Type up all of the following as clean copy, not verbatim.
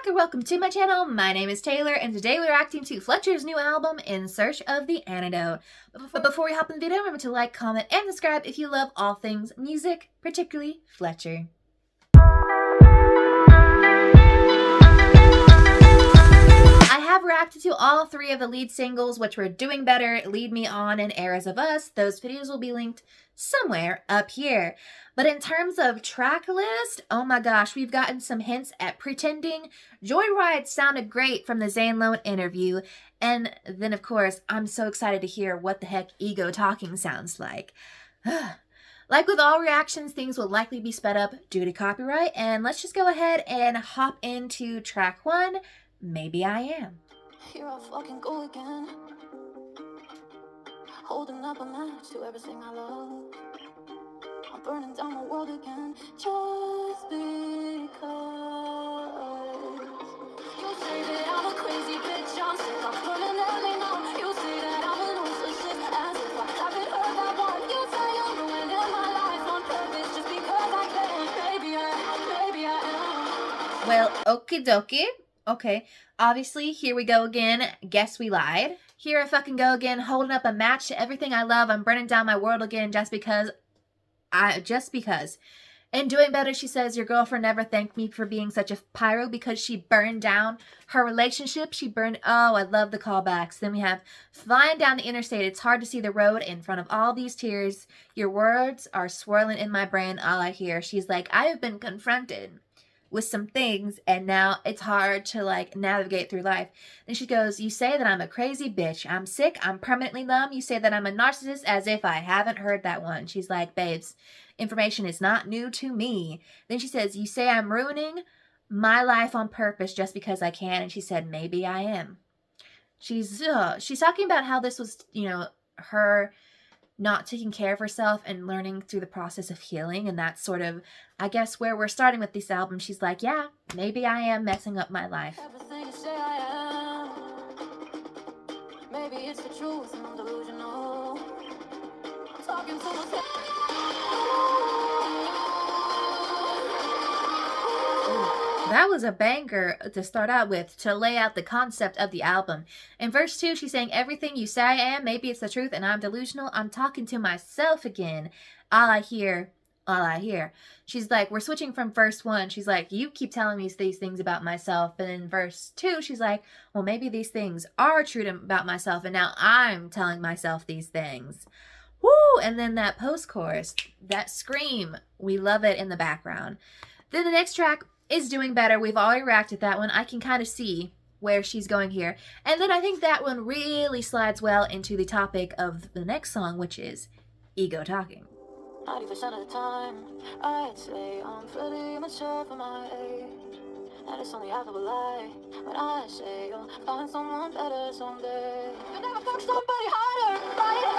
back or welcome to my channel. My name is Taylor and today we're reacting to Fletcher's new album, In Search of the Antidote. But before we hop in the video, remember to like, comment, and subscribe if you love all things music, particularly Fletcher. I have reacted to all three of the lead singles, which were Doing Better, Lead Me On, and Eras of Us. Those videos will be linked somewhere up here. But in terms of track list, oh my gosh, we've gotten some hints at Pretending. Joyride sounded great from the Zane Lowe interview. And then, of course, I'm so excited to hear what the heck Ego Talking sounds like. Like with all reactions, things will likely be sped up due to copyright. And let's just go ahead and hop into track 1, Maybe I Am. Here I fucking go again, holding up a match to everything I love. I'm burning down the world again, just because you say that I'm a crazy bitch. I'm sick of burning early now. You say that I'm a narcissist, as if I haven't heard that one. You say you're ruining my life on purpose just because I can. Maybe I am. Well, okie dokie. Okay, obviously, here we go again. Guess we lied. Here I fucking go again, holding up a match to everything I love. I'm burning down my world again just because. And Doing Better, she says, your girlfriend never thanked me for being such a pyro because she burned down her relationship. Oh, I love the callbacks. Then we have flying down the interstate. It's hard to see the road in front of all these tears. Your words are swirling in my brain. All I hear. She's like, I have been confronted with some things and now it's hard to like navigate through life. Then she goes, you say that I'm a crazy bitch. I'm sick. I'm permanently numb. You say that I'm a narcissist, as if I haven't heard that one. She's like, babes, information is not new to me. Then she says, you say I'm ruining my life on purpose just because I can. And she said, maybe I am. She's talking about how this was, her not taking care of herself and learning through the process of healing. And that's sort of, I guess, where we're starting with this album. She's like, yeah, maybe I am messing up my life. Everything you say I am. Maybe it's the truth and I'm delusional. I'm talking to myself. That was a banger to start out with, to lay out the concept of the album. In verse 2, she's saying, everything you say I am, maybe it's the truth and I'm delusional. I'm talking to myself again. All I hear. She's like, we're switching from verse 1. She's like, you keep telling me these things about myself. But in verse 2, she's like, well, maybe these things are true about myself. And now I'm telling myself these things. Woo! And then that post-chorus, that scream, we love it in the background. Then the next track is Doing Better. We've already reacted to that one. I can kind of see where she's going here. And then I think that one really slides well into the topic of the next song, which is Ego Talking. 90% of the time, I'd say I'm pretty mature for my age. And it's only half of a lie when I say you'll find someone better someday. You'll never fuck somebody harder, right?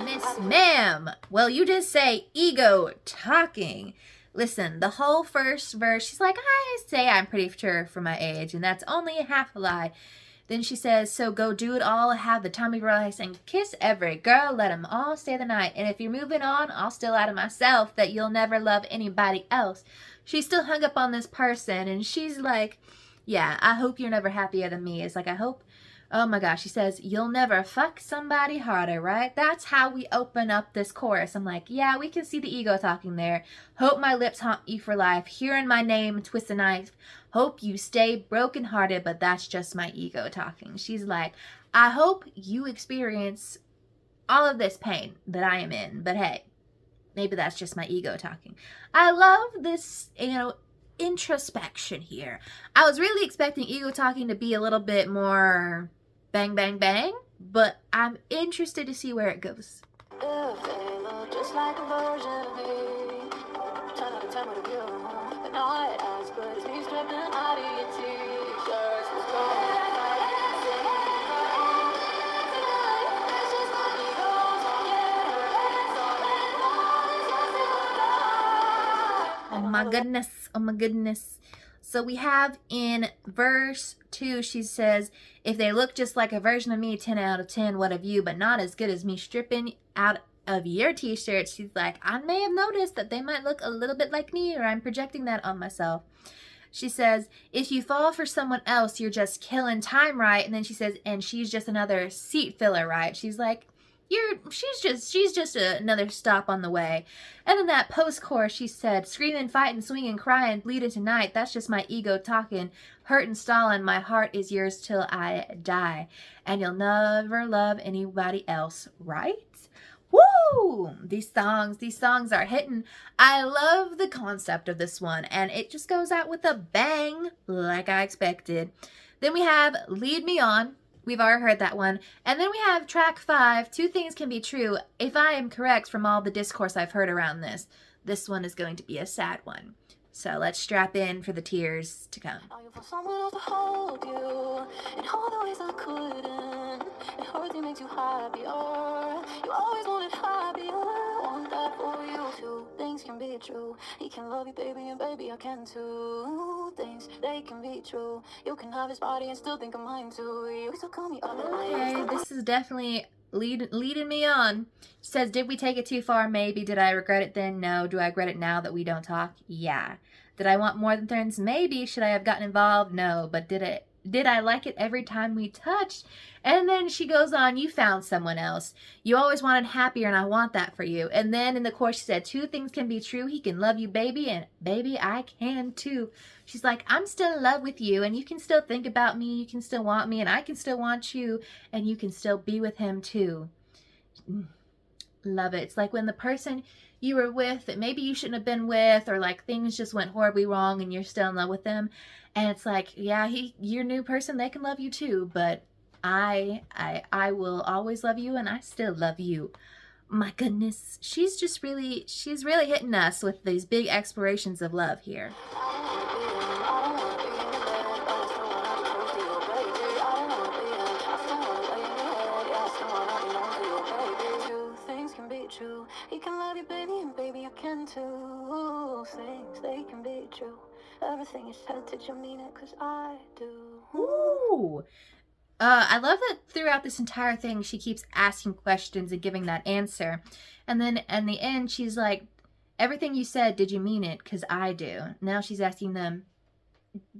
Miss Ma'am, well, you just say Ego Talking. Listen, the whole first verse, she's like, I say I'm pretty mature for my age, and that's only half a lie. Then she says, so go do it all, have the time of your life, and kiss every girl, let them all stay the night. And if you're moving on, I'll still out of myself that you'll never love anybody else. She's still hung up on this person, and she's like, yeah, I hope you're never happier than me. It's like, I hope, oh my gosh, she says, you'll never fuck somebody harder, right? That's how we open up this chorus. I'm like, yeah, we can see the ego talking there. Hope my lips haunt you for life. Hearing my name, twist a knife. Hope you stay brokenhearted, but that's just my ego talking. She's like, I hope you experience all of this pain that I am in, but hey, maybe that's just my ego talking. I love this, introspection here. I was really expecting ego talking to be a little bit more bang, bang, bang, but I'm interested to see where it goes. If they look just like a version of me, 10 out of 10 with a view, but not as good as me stripping out of your t-shirts. Oh my goodness. So we have in verse 2, she says, if they look just like a version of me, 10 out of 10, what of you, but not as good as me stripping out of your t-shirts. She's like, I may have noticed that they might look a little bit like me, or I'm projecting that on myself. She says, if you fall for someone else, you're just killing time, right? And then she says, and she's just another seat filler, right? She's like, she's just another stop on the way. And in that post-chorus, she said, screaming, fighting, swinging, crying, bleeding tonight. That's just my ego talking, hurting, stalling. My heart is yours till I die. And you'll never love anybody else, right? Woo! These songs are hitting. I love the concept of this one, and it just goes out with a bang, like I expected. Then we have Lead Me On. We've already heard that one. And then we have track 5, Two Things Can Be True. If I am correct from all the discourse I've heard around this one is going to be a sad one. So let's strap in for the tears to come. For someone else to hold you in all the ways I couldn't. It hurts, it makes you happier. You always wanted happier. Want that for you too. Things can be true. He can love you, baby, and baby, I can too. Things, they can be true. You can have his body and still think of mine too. You still call me up at night. Okay, this is definitely leading me on. She says, did we take it too far? Maybe. Did I regret it then? No. Do I regret it now that we don't talk? Yeah. Did I want more than friends? Maybe. Should I have gotten involved? No. But did I like it every time we touched? And then she goes on, you found someone else. You always wanted happier, and I want that for you. And then in the chorus she said, two things can be true. He can love you, baby, and baby, I can too. She's like, I'm still in love with you, and you can still think about me, you can still want me, and I can still want you, and you can still be with him too. Love it. It's like when the person you were with that maybe you shouldn't have been with, or like things just went horribly wrong and you're still in love with them, and it's like, yeah, your new person, they can love you too, but I will always love you, and I still love you. My goodness, she's really hitting us with these big explorations of love here. True. He can love you, baby, and baby, I can too. Things, they can be true. Everything you said, did you mean it? 'Cause I do. Ooh. I love that throughout this entire thing, she keeps asking questions and giving that answer. And then in the end, she's like, everything you said, did you mean it? 'Cause I do. Now she's asking them,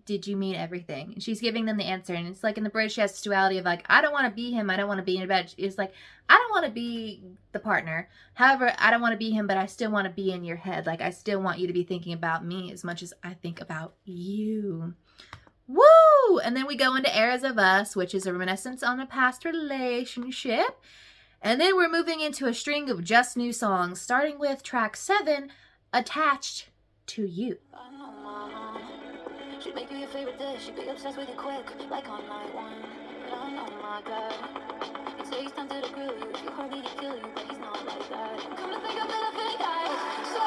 did you mean everything? And she's giving them the answer. And it's like in the bridge, she has this duality of like, I don't want to be him. I don't want to be in bed. It's like, I don't want to be the partner. However, I don't want to be him, but I still want to be in your head. Like, I still want you to be thinking about me as much as I think about you. Woo! And then we go into Eras of Us, which is a reminiscence on a past relationship. And then we're moving into a string of just new songs, starting with track 7, Attached to You. She'd make you your favorite dish. She'd be obsessed with you quick, like on night one. But I know my God. He takes time to grill you. If you hurt me, he'd kill you, but he's not like that. Come to think of it, I feel like so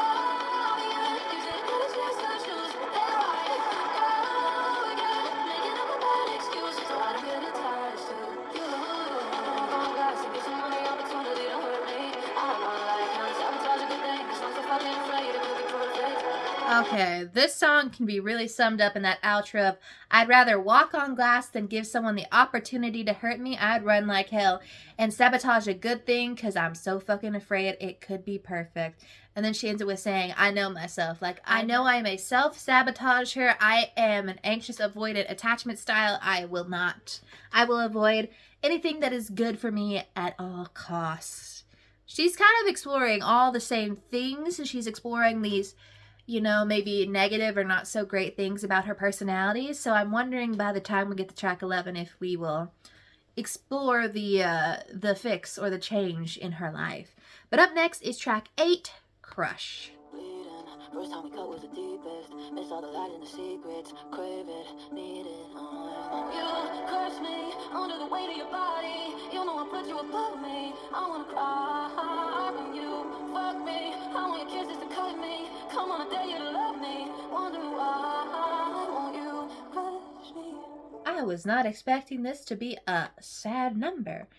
yeah, you said that it's just my shoes. They're right. Go again, making up a bad excuse, so I don't get attached to you. I'm glad to get some money, opportunity to hurt me. I don't like how to sabotage a good thing, 'cause I'm so fucking afraid it could be perfect. Okay, this song can be really summed up in that outro of, I'd rather walk on glass than give someone the opportunity to hurt me. I'd run like hell and sabotage a good thing because I'm so fucking afraid it could be perfect. And then she ends it with saying, I know myself. Like, I know I am a self-sabotager. I am an anxious, avoidant attachment style. I will avoid anything that is good for me at all costs. She's kind of exploring all the same things. She's exploring these, you know, maybe negative or not so great things about her personality. So I'm wondering by the time we get to track 11 if we will explore the fix or the change in her life. But up next is track 8, Crush. First time we cut was the deepest. Miss all the light and the secrets. Crave it, need it. You crush me under the weight of your body. You know I put you above me. I wanna cry when you fuck me. I want your kisses to cut me. Come on, I dare you to love me. Wonder why won't you crush me? I was not expecting this to be a sad number.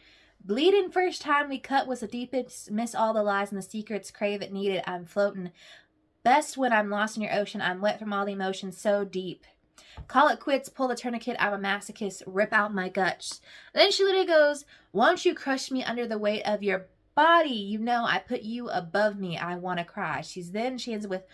Bleeding first time we cut was the deepest. Miss all the lies and the secrets. Crave it, need it. I'm floating. Best when I'm lost in your ocean. I'm wet from all the emotions so deep. Call it quits, pull the tourniquet. I'm a masochist. Rip out my guts. Then she literally goes, won't you crush me under the weight of your body. You know, I put you above me. I want to cry. She ends with,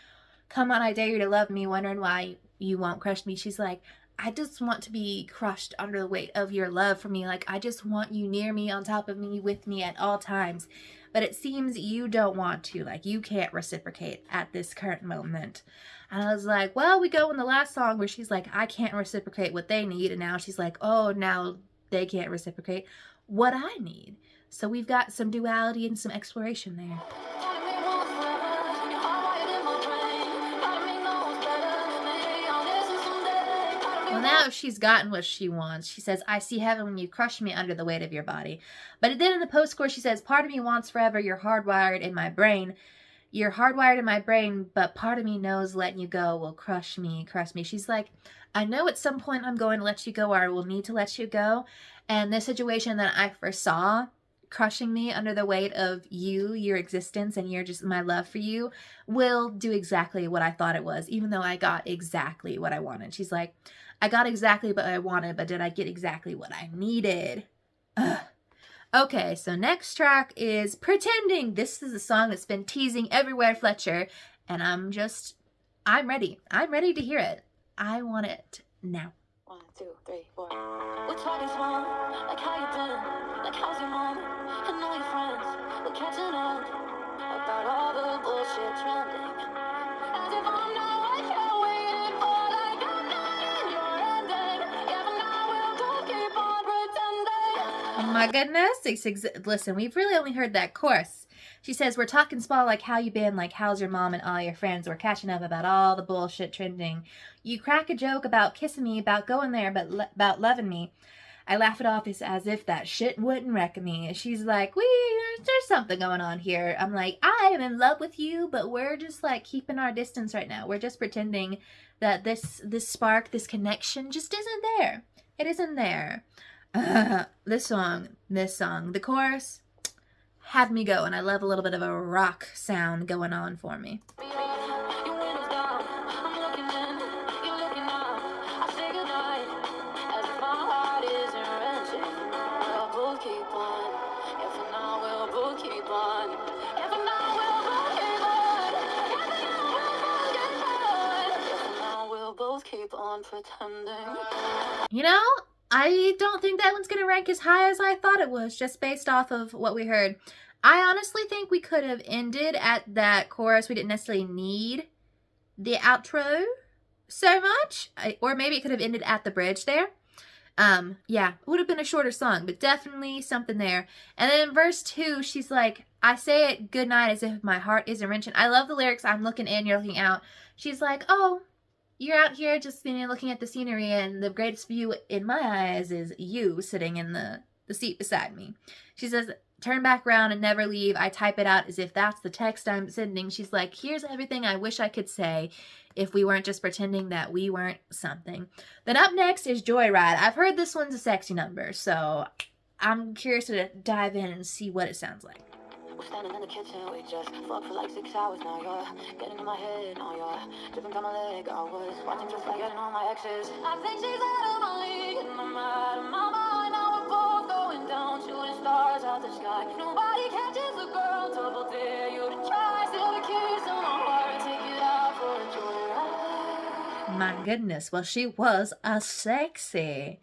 come on, I dare you to love me, wondering why you won't crush me. She's like, I just want to be crushed under the weight of your love for me. Like, I just want you near me, on top of me, with me at all times. But it seems you don't want to. Like, you can't reciprocate at this current moment. And I was like, well, we go in the last song where she's like, I can't reciprocate what they need. And now she's like, oh, now they can't reciprocate what I need. So we've got some duality and some exploration there. Well, now she's gotten what she wants. She says, I see heaven when you crush me under the weight of your body. But then in the post-chorus, she says, part of me wants forever. You're hardwired in my brain. You're hardwired in my brain, but part of me knows letting you go will crush me. She's like, I know at some point I'm going to let you go, or I will need to let you go. And the situation that I foresaw crushing me under the weight of you, your existence, and my love for you will do exactly what I thought it was, even though I got exactly what I wanted. She's like, I got exactly what I wanted, but did I get exactly what I needed? Ugh. Okay, so next track is Pretending. This is a song that's been teasing everywhere, Fletcher, and I'm ready. I'm ready to hear it. I want it now. 1, 2, 3, 4. We're talking small, like how you been, like how's your mom, and all your friends. We're catching up about all the bullshit trending. As if I'm not what you're waiting for, like I'm not in your ending. Yeah, but now we'll just keep on pretending. Oh my goodness. Listen, we've really only heard that chorus. She says, we're talking small, like how you been, like how's your mom and all your friends. We're catching up about all the bullshit trending. You crack a joke about kissing me, about going there, but about loving me. I laugh it off as if that shit wouldn't wreck me. She's like, there's something going on here. I'm like, I am in love with you, but we're just like keeping our distance right now. We're just pretending that this spark, this connection just isn't there. It isn't there. This song, the chorus had me going. I love a little bit of a rock sound going on for me. You know, I don't think that one's going to rank as high as I thought it was, just based off of what we heard. I honestly think we could have ended at that chorus. We didn't necessarily need the outro so much. Or maybe it could have ended at the bridge there. Yeah, it would have been a shorter song, but definitely something there. And then in verse 2, she's like, I say it goodnight as if my heart isn't wrenching. I love the lyrics. I'm looking in, you're looking out. She's like, oh, you're out here just looking at the scenery, and the greatest view in my eyes is you sitting in the seat beside me. She says, turn back around and never leave. I type it out as if that's the text I'm sending. She's like, here's everything I wish I could say if we weren't just pretending that we weren't something. Then up next is Joyride. I've heard this one's a sexy number, so I'm curious to dive in and see what it sounds like. We're standing in the kitchen, we just fucked for like 6 hours. Now you're getting in my head, now you're dripping down my leg. I was watching just like getting on my exes. I think she's out of my league, and I'm out of my mind. Now we're both going down, shooting stars out the sky. Nobody catches a girl, double dare you to try. Steal the keys to my heart, take it out for a joyride. My goodness, well, she was a sexy.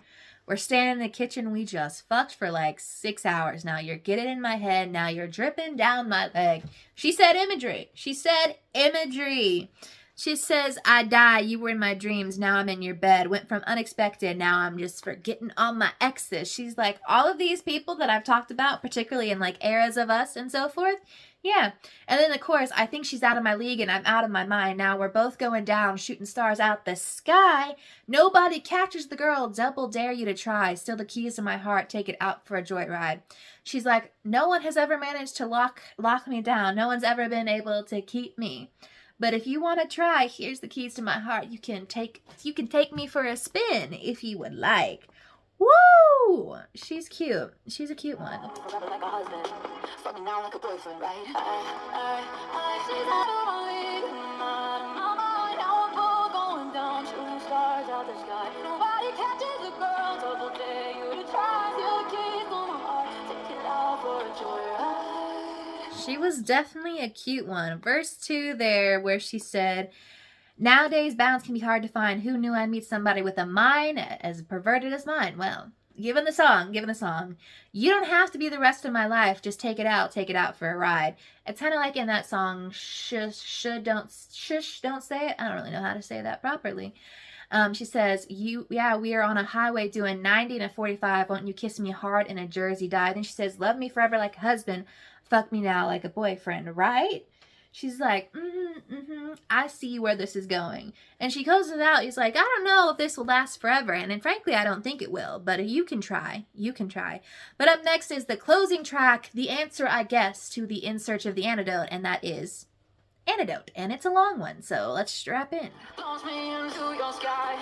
We're standing in the kitchen, we just fucked for like 6 hours. Now you're getting in my head, now you're dripping down my leg. She said imagery. She said imagery. She says, I die, you were in my dreams, now I'm in your bed. Went from unexpected, now I'm just forgetting all my exes. She's like, all of these people that I've talked about, particularly in like eras of us and so forth. Yeah. And then of course, I think she's out of my league and I'm out of my mind. Now we're both going down, shooting stars out the sky. Nobody catches the girl, double dare you to try. Steal the keys to my heart, take it out for a joyride. She's like, no one has ever managed to lock me down. No one's ever been able to keep me. But if you want to try, here's the keys to my heart. You can take me for a spin if you would like. Woo! She's cute. She's a cute one. Forever like a husband, fucking now like a boyfriend, right? She's out of my league, out of my mind. Now we're both going down, shooting stars out the sky. Nobody catches a girl, double dare you to try. Steal the keys to my heart, take it out for a joyride. She was definitely a cute one. Verse 2 there, where she said, nowadays balance can be hard to find. Who knew I'd meet somebody with a mind as perverted as mine? Well, given the song, you don't have to be the rest of my life. Just take it out for a ride. It's kind of like in that song, shush, don't say it. I don't really know how to say that properly. She says, we are on a highway doing 90 and a 45. Won't you kiss me hard in a Jersey dive? Then she says, love me forever like a husband. Fuck me now like a boyfriend, right? She's like, I see where this is going. And she closes out. He's like, I don't know if this will last forever. And frankly, I don't think it will. But you can try. But up next is the closing track, the answer, I guess, to the In Search of the Antidote. And that is Antidote. And it's a long one. So let's strap in. Launch me into your sky.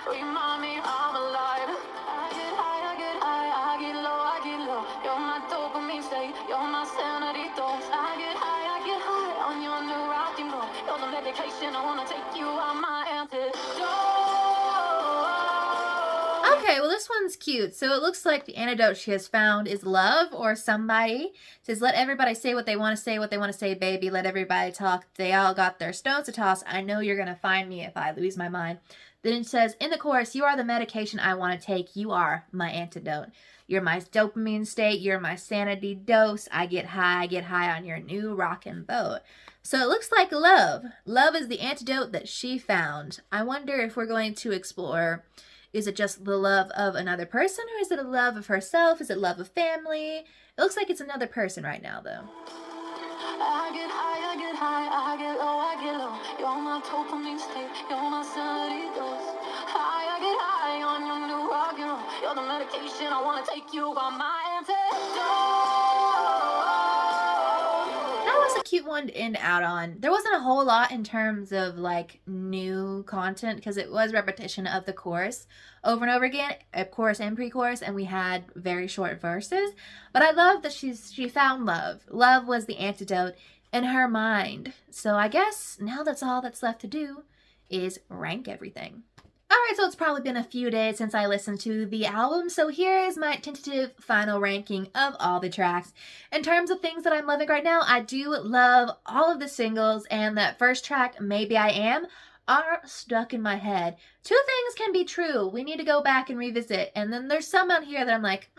Remind me I'm alive. I get high, I get high, I get low, I get low. You're my dopamine state, you're my sanity dose. I get high on your new rock and roll. You're the medication, I wanna take you on my antidote. Okay, well this one's cute. So it looks like the antidote she has found is love or somebody. It says, let everybody say what they want to say, baby. Let everybody talk. They all got their stones to toss. I know you're going to find me if I lose my mind. Then it says, in the chorus, you are the medication I want to take. You are my antidote. You're my dopamine state. You're my sanity dose. I get high on your new rockin' boat. So it looks like love. Love is the antidote that she found. I wonder if we're going to explore, is it just the love of another person, or is it a love of herself? Is it love of family? It looks like it's another person right now, though. I get high, I get high, I get low, I get low. You're my dopamine state, you're my sanity dose. I get high on your new rock and roll. You're the medication, I wanna take you on my antidote. That was a cute one to end out on. There wasn't a whole lot in terms of like new content because it was repetition of the chorus over and over again, chorus and pre-chorus, and we had very short verses. But I love that she found love. Love was the antidote in her mind. So I guess now that's all that's left to do is rank everything. Alright, so it's probably been a few days since I listened to the album, so here is my tentative final ranking of all the tracks. In terms of things that I'm loving right now, I do love all of the singles, and that first track, Maybe I Am, are stuck in my head. Two things can be true. We need to go back and revisit, and then there's some out here that I'm like,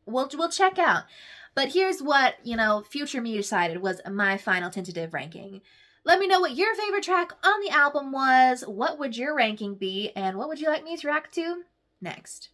we'll check out. But here's what, future me decided was my final tentative ranking. Let me know what your favorite track on the album was, what would your ranking be, and what would you like me to react to next?